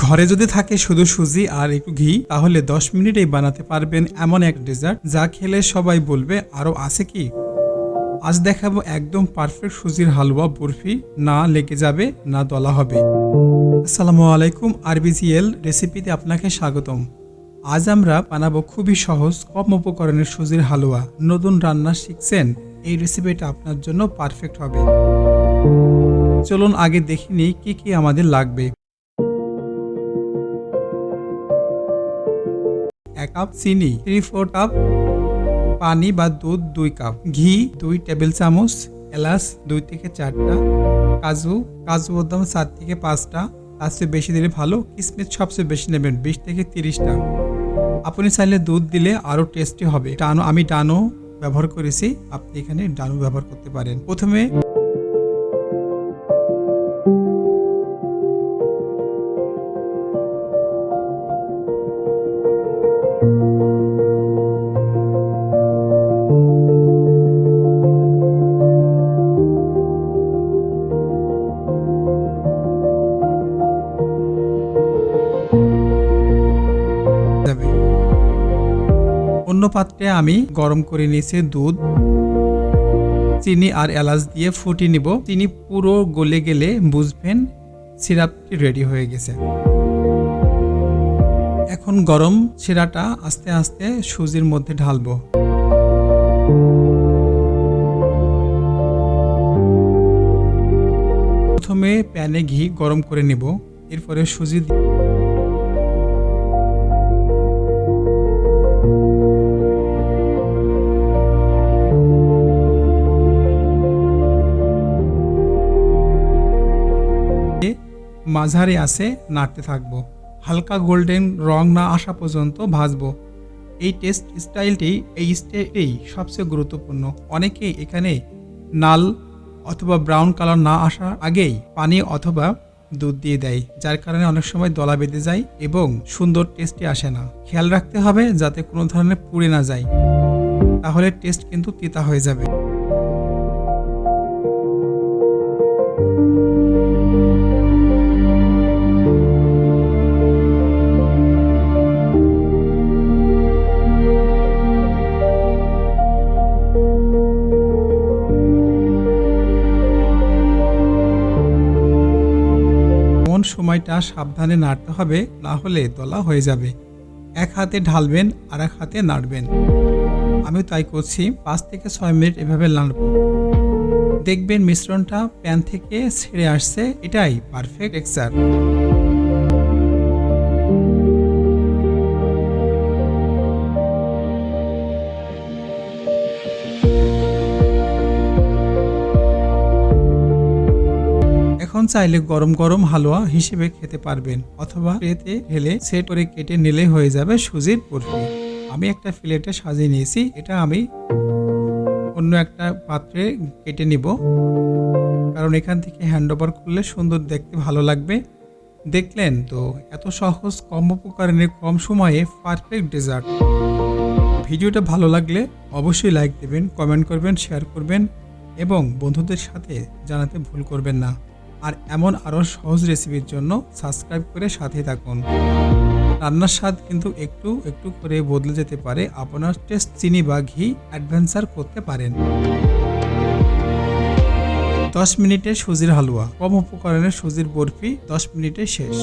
ঘরে যদি থাকে শুধু সুজি আর একটু ঘি, তাহলে 10 মিনিটেই বানাতে পারবেন এমন এক ডেজার্ট যা খেলে সবাই বলবে আরো আছে কি। আজ দেখাবো একদম পারফেক্ট সুজির হালুয়া বরফি, না লেগে যাবে না দলা হবে। আসসালামু আলাইকুম, আরবিজিএল রেসিপিতে আপনাকে স্বাগতম। আজ আমরা বানাবো খুবই সহজ কম উপকরণের সুজির হালুয়া। নতুন রান্না শিখছেন, এই রেসিপিটা আপনার জন্য পারফেক্ট হবে। চলুন আগে দেখে নিই কি কি আমাদের লাগবে। 1 কাপ চিনি, 3/4 কাপ পানি বা দুধ, 2 কাপ ঘি, 2 টেবিল চামচ, এলাচ 2 থেকে 4টা, কাজু বাদাম 4 থেকে 5টা, তার চেয়ে বেশি দিলে ভালো, কিশমিশ সবচেয়ে বেশি নেবেন 20 থেকে 30টা। আপনি চাইলে দুধ দিলে আরো টেস্টি হবে। আমি ডানো ব্যবহার করেছি, আপনি এখানে ডানো ব্যবহার করতে পারেন। প্রথমে অন্য পাত্রে আমি গরম করে নিয়েছি দুধ, চিনি আর এলাচ দিয়ে ফুটিয়ে নিব। চিনি পুরো গলে গেলে বুঝবেন সিরাপটি রেডি হয়ে গেছে। এখন গরম সিরাটা আস্তে আস্তে সুজির মধ্যে ঢালবো। প্রথমে প্যানে ঘি গরম করে নিব, এরপরে সুজি মাঝারি আছে নাড়তে থাকবো। হালকা গোল্ডেন রং না আসা পর্যন্ত ভাজবো। এই স্টাইলটি সবচেয়ে গুরুত্বপূর্ণ। অনেকে এখানে লাল অথবা ব্রাউন কালার না আসার আগেই পানি অথবা দুধ দিয়ে দেয়, যার কারণে অনেক সময় দলা বেঁধে যায় এবং সুন্দর টেস্টি আসে না। খেয়াল রাখতে হবে যাতে কোনো ধরনের পুড়ে না যায়, তাহলে টেস্ট কিন্তু তিতা হয়ে যাবে। সময়টা সাবধানে নাড়তে হবে, না হলে দলা হয়ে যাবে। এক হাতে ঢালবেন আর এক হাতে নাড়বেন। আমি তাই করছি। 5 থেকে 6 মিনিট এভাবে নাড়ব। দেখবেন মিশ্রণটা প্যান থেকে ছেড়ে আসছে, এটাই পারফেক্ট টেক্সচার। এখন চাইলে গরম গরম হালুয়া হিসেবে খেতে পারবেন, অথবা ট্রেতে ঢেলে সেট করে কেটে নিলে হয়ে যাবে সুজির বরফি। আমি একটা প্লেটে সাজিয়ে নিয়েছি, এটা আমি অন্য একটা পাত্রে কেটে নিব, কারণ এখান থেকে হ্যান্ড ওভার করলে সুন্দর দেখতে ভালো লাগবে। দেখলেন তো, এত সহজ কম উপকরণে কম সময়ে পারফেক্ট ডেজার্ট। ভিডিওটা ভালো লাগলে অবশ্যই লাইক দেবেন, কমেন্ট করবেন, শেয়ার করবেন এবং বন্ধুদের সাথে জানাতে ভুল করবেন না। আর এমন আরও সহজ রেসিপির জন্য সাবস্ক্রাইব করে সাথে থাকুন। রান্নার স্বাদ কিন্তু একটু একটু করে বদলে যেতে পারে। আপনার টেস্ট চিনি বা ঘি অ্যাডভেঞ্চার করতে পারেন। 10 মিনিটে সুজির হালুয়া, কম উপকরণের সুজির বরফি 10 মিনিটে শেষ।